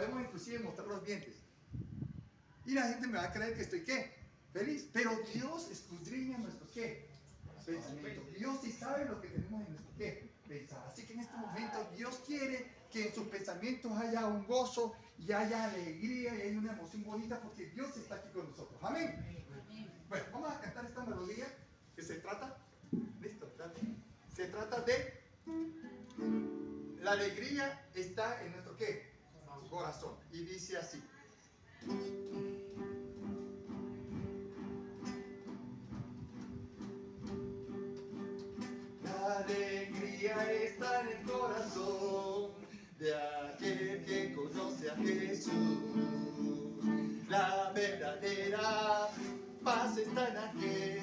podemos inclusive mostrar los dientes. Y la gente me va a creer que estoy, ¿qué? Feliz. Pero Dios escudriña nuestros, ¿qué? Pensamientos. Dios sí sabe lo que tenemos en nuestro, ¿qué? Pensar. Así que en este momento Dios quiere que en sus pensamientos haya un gozo y haya alegría y haya una emoción bonita porque Dios está aquí con nosotros. Amén. Bueno, vamos a cantar esta melodía que se trata, listo, se trata de la alegría está en nuestro, ¿qué? Corazón. Y dice así. La alegría está en el corazón de aquel que conoce a Jesús. La verdadera paz está en aquel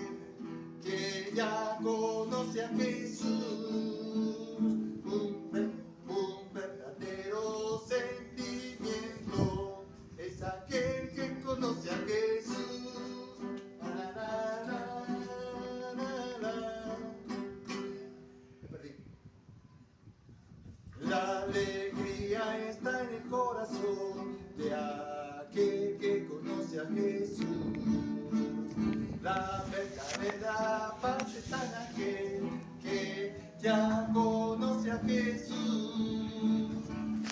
que ya conoce a Jesús. Un verdadero sentimiento es aquel que conoce a Jesús. La, la, la, la, la. Me perdí. La alegría está en el corazón de aquel que conoce a Jesús. La verdadera paz está en aquel que ya conoce a Jesús.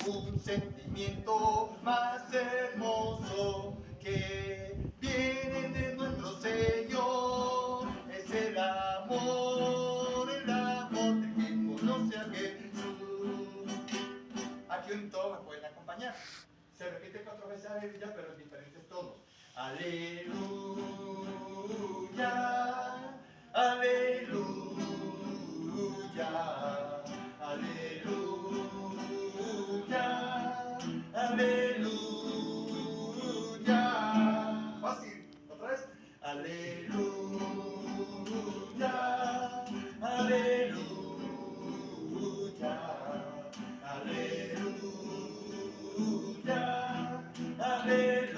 Un sentimiento más hermoso que viene de nuestro Señor es el amor del que conoce a Jesús. Aquí un tono me pueden acompañar. Se repite 4 veces aleluya, pero en diferentes tonos. Aleluya, aleluya, aleluya, aleluya. Fácil, otra vez. Aleluya, aleluya, aleluya, aleluya.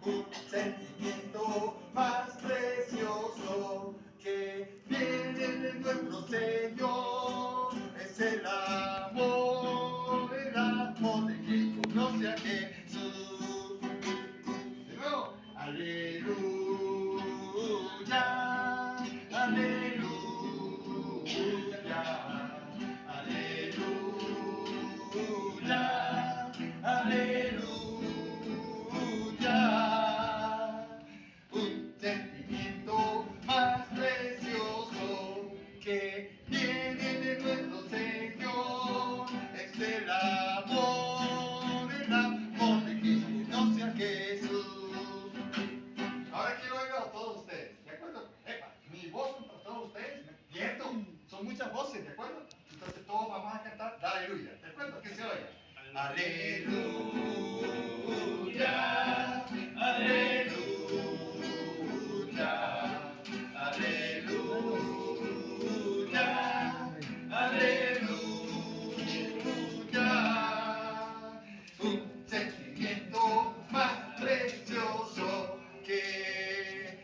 Un sentimiento más precioso que viene de nuestro Señor es el amor de quien conoce a Jesús. De nuevo, aleluya, aleluya, aleluya, aleluya. Un sentimiento más precioso que viene de nuestro Señor es el amor de quien conoce a Jesús. Ahora quiero oír a todos ustedes, ¿de acuerdo? Epa, mi voz contra todos ustedes, me pierdo. Son muchas voces, ¿de acuerdo? Entonces todos vamos a cantar la aleluya, ¿de acuerdo? Que se oiga. Aleluya, aleluya, aleluya, aleluya. Un sentimiento más precioso que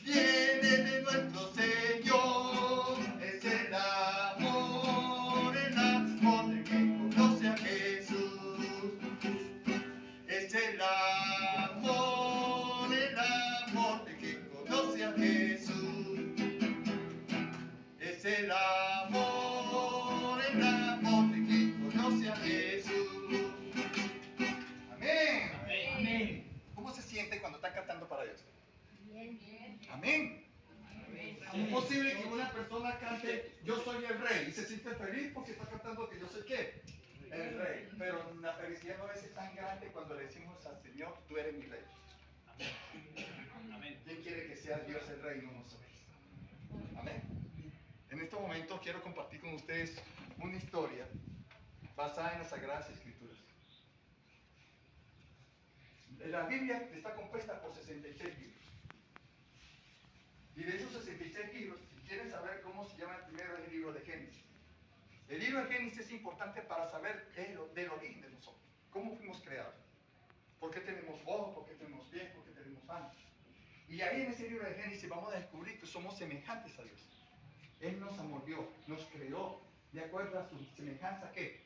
viene de nuestro Señor es el amor de quien conoce a Jesús. Es el amor de quien conoce a Jesús. Es el amor de quien conoce a Jesús. Amén. Amén. ¿Cómo se siente cuando está cantando para Dios? Bien, bien. Amén. Es posible que una persona cante yo soy el rey y se siente feliz porque está cantando que yo soy qué? El rey. Pero la felicidad no es tan grande cuando le decimos al Señor, tú eres mi rey. Amén. ¿Quién quiere que sea Dios el rey, no nosotros? Amén. En este momento quiero compartir con ustedes una historia basada en las Sagradas Escrituras. La Biblia está compuesta por 66 libros. Y de esos 66 libros, si quieren saber cómo se llama el primero, es el libro de Génesis. El libro de Génesis es importante para saber del origen de nosotros, cómo fuimos creados, por qué tenemos ojos, por qué tenemos pies, por qué tenemos manos. Y ahí en ese libro de Génesis vamos a descubrir que somos semejantes a Dios. Él nos amoldeó, nos creó, de acuerdo a su semejanza, ¿qué?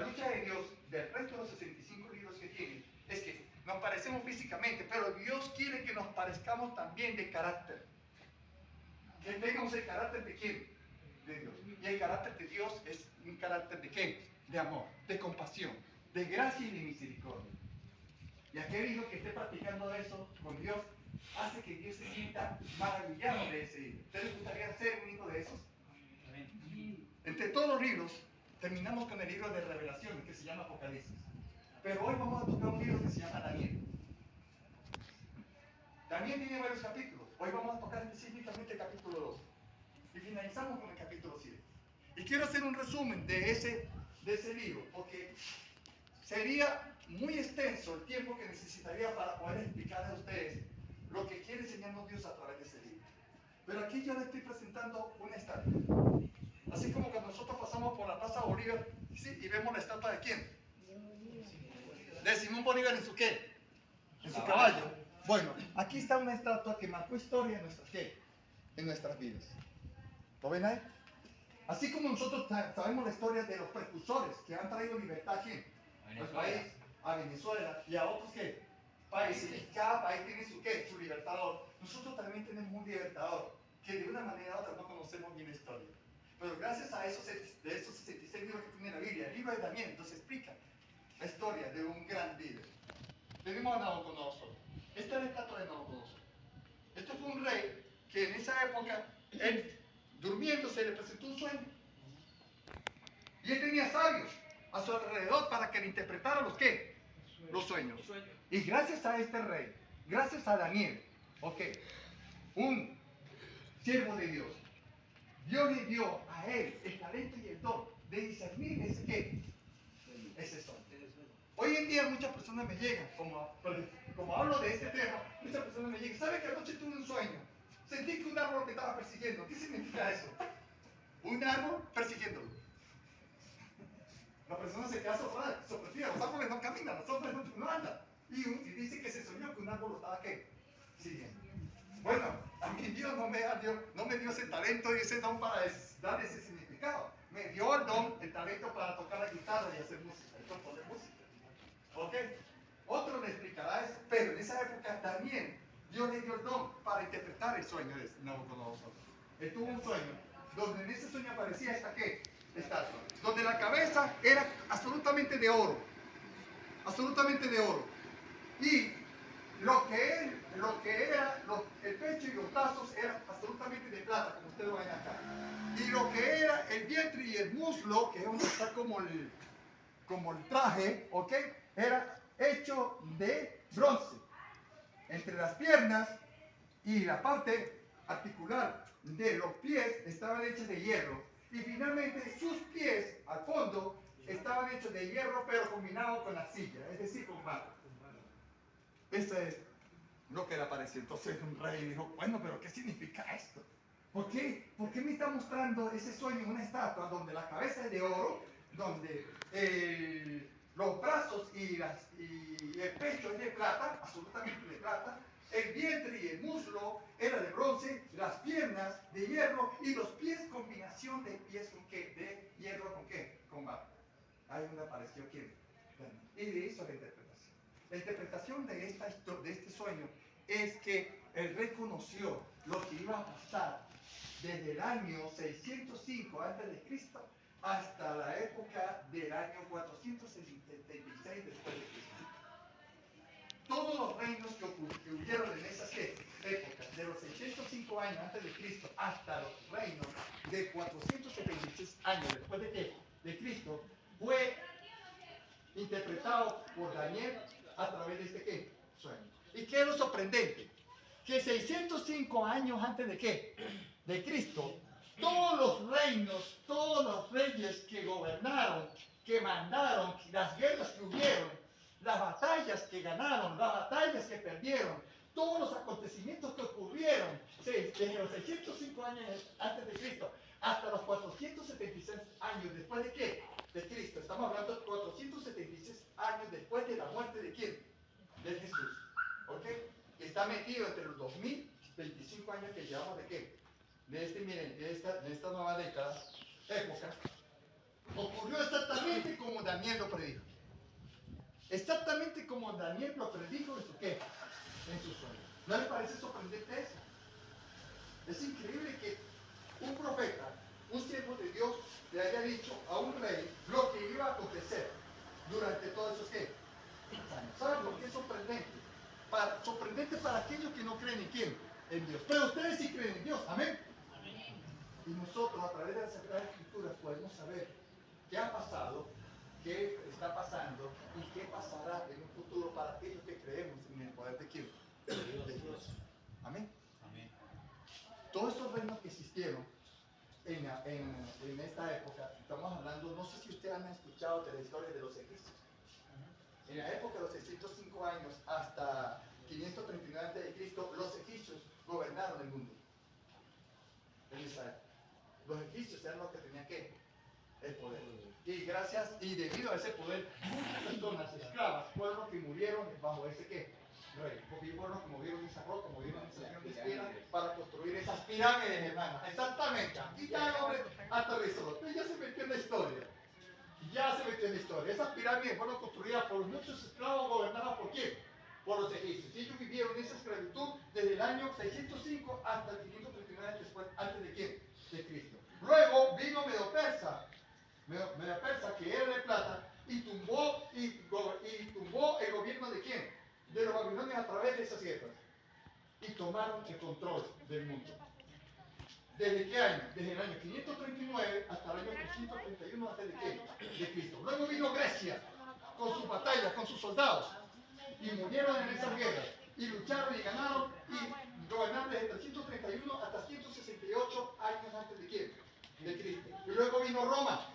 lucha de Dios del resto de los 65 libros que tiene es que nos parecemos físicamente, pero Dios quiere que nos parezcamos también de carácter. Que tengamos el carácter de quién? De Dios. Y el carácter de Dios es un carácter de qué? De amor, de compasión, de gracia y de misericordia. Y aquel hijo que esté practicando eso con Dios hace que Dios se sienta maravillado de ese hijo. ¿Usted le gustaría ser un hijo de esos? Entre todos los libros, terminamos con el libro de Revelaciones que se llama Apocalipsis. Pero hoy vamos a tocar un libro que se llama Daniel. Daniel tiene varios capítulos. Hoy vamos a tocar específicamente el capítulo 2. Y finalizamos con el capítulo 7. Y quiero hacer un resumen de ese libro, porque sería muy extenso el tiempo que necesitaría para poder explicar a ustedes lo que quiere enseñarnos Dios a través de ese libro. Pero aquí yo les estoy presentando una estatua. Así como cuando nosotros pasamos por la Plaza Bolívar, ¿sí? Y vemos la estatua de quién? De Simón Bolívar en su qué? En su caballo. Bueno, aquí está una estatua que marcó historia en nuestras ¿qué? En nuestras vidas. ¿Lo ven ahí? Así como nosotros sabemos la historia de los precursores que han traído libertad a quién? Al país, a Venezuela y a otros ¿qué? Países. Y cada país tiene su ¿qué? Su libertador. Nosotros también tenemos un libertador que de una manera u otra no conocemos bien la historia. Pero gracias a esos 66 libros que tiene la Biblia, el libro de Daniel, entonces explica la historia de un gran líder. Tenemos a Nabucodonosor. Esta es la estatua de Nabucodonosor. Este fue un rey que en esa época, él durmiendo se le presentó un sueño. Y él tenía sabios a su alrededor para que le interpretara los ¿qué? Los sueños. Y gracias a este rey, gracias a Daniel, un siervo de Dios, Dios le dio a él el talento y el don de discernir ese ¿qué? Ese sueño. Hoy en día muchas personas me llegan, como hablo de este tema, muchas personas me llegan, ¿sabe que anoche tuve un sueño? Sentí que un árbol me estaba persiguiendo. ¿Qué significa eso? Un árbol persiguiéndolo. La persona se queda sorprendida, los árboles no caminan, los árboles no andan. Y dice que se soñó que un árbol lo estaba ¿qué? Siguiendo. Bueno, a mí Dios no me dio ese talento y ese don para dar ese significado. Me dio el don, el talento para tocar la guitarra y hacer música, y componer música. ¿Ok? Otro le explicará eso, pero en esa época también Dios le dio el don para interpretar el sueño de Nabucodonosor. Él tuvo un sueño donde en ese sueño aparecía esta ¿qué? Estatua, donde la cabeza era absolutamente de oro, y lo que era el pecho y los brazos eran absolutamente de plata, como ustedes lo ven acá, y lo que era el vientre y el muslo, que es donde está como el traje, ¿ok? Era hecho de bronce. Entre las piernas y la parte articular de los pies estaban hechos de hierro. Y finalmente sus pies al fondo estaban hechos de hierro pero combinado con arcilla, es decir, con barro. Eso es lo que le apareció. Entonces un rey dijo, bueno, pero ¿qué significa esto? ¿Por qué me está mostrando ese sueño en una estatua donde la cabeza es de oro, donde los brazos y el pecho es de plata, absolutamente de plata, el vientre y el muslo era de bronce, las piernas de hierro y los pies combinación de pies con qué? De hierro con qué? Con barro. Ahí donde apareció quién. Y de eso la interpretación. La interpretación de este sueño es que el rey conoció lo que iba a pasar desde el año 605 a.C. hasta la época del año 476 después de Cristo. Todos los reinos que hubieron en esas épocas, de los 605 años antes de Cristo hasta los reinos de 476 años después de Cristo, fue interpretado por Daniel a través de este sueño. ¿Y qué es lo sorprendente? Que 605 años antes de Cristo, todos los reinos, todos los reyes que gobernaron, que mandaron, las guerras que hubieron, las batallas que ganaron, las batallas que perdieron, todos los acontecimientos que ocurrieron desde los 605 años antes de Cristo hasta los 476 años después de Cristo. Estamos hablando de 476 años después de la muerte de ¿quién? De Jesús. ¿Ok? Está metido entre los 2025 años que llevamos de esta nueva década, época. ocurrió exactamente como Daniel lo predijo. Exactamente como Daniel lo predijo en su qué, en su sueño. ¿No le parece sorprendente eso? Es increíble que un profeta, un siervo de Dios, le haya dicho a un rey lo que iba a acontecer durante todos esos ¿qué? Años. ¿Saben por qué es sorprendente? Sorprendente para aquellos que no creen en quién, en Dios. Pero ustedes sí creen en Dios, amén. Y nosotros a través de las Sagradas Escrituras podemos saber qué ha pasado, qué está pasando y qué pasará en un futuro para aquellos que creemos en el poder de quién, de Dios. Amén. Todos estos reinos que existieron en esta época, estamos hablando, no sé si ustedes han escuchado de la historia de los egipcios. En la época de los 605 años hasta 539 a.C., los egipcios gobernaron el mundo. En esa época. Los egipcios eran los que tenían ¿qué? El poder. Y debido a ese poder, muchas personas esclavas fueron los que murieron bajo ese ¿qué? Rey. Porque fueron los que movieron esa roca, movieron esa piedra para construir esas pirámides, hermanos. Exactamente. Aquí ya el hombre aterrizó. Usted ya se metió en la historia. Ya se metió en la historia. Esas pirámides fueron construidas por muchos esclavos gobernados por quién? Por los egipcios. Y ellos vivieron esa esclavitud desde el año 605 hasta el 539 después, antes de quién? De Cristo. Luego vino Medo Persa, que era de plata, y tumbó el gobierno de quién? De los babilonios a través de esas guerras. Y tomaron el control del mundo. ¿Desde qué año? Desde el año 539 hasta el año 331 antes de Cristo. Luego vino Grecia con sus batallas, con sus soldados, y murieron en esas guerras, y lucharon y ganaron, y gobernaron desde 331 hasta 168 años antes de quién? De Cristo. Y luego vino Roma.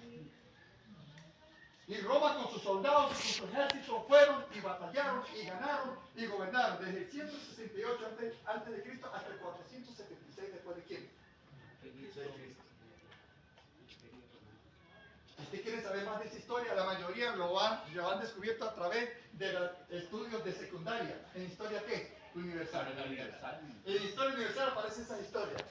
Y Roma con sus soldados y sus ejércitos fueron y batallaron y ganaron y gobernaron desde el 168 antes de Cristo hasta el 476 después de quién? De Cristo. Si usted quiere saber más de esa historia, la mayoría lo han descubierto a través de los estudios de secundaria. ¿En historia qué? Universal. En historia universal aparecen esas historias.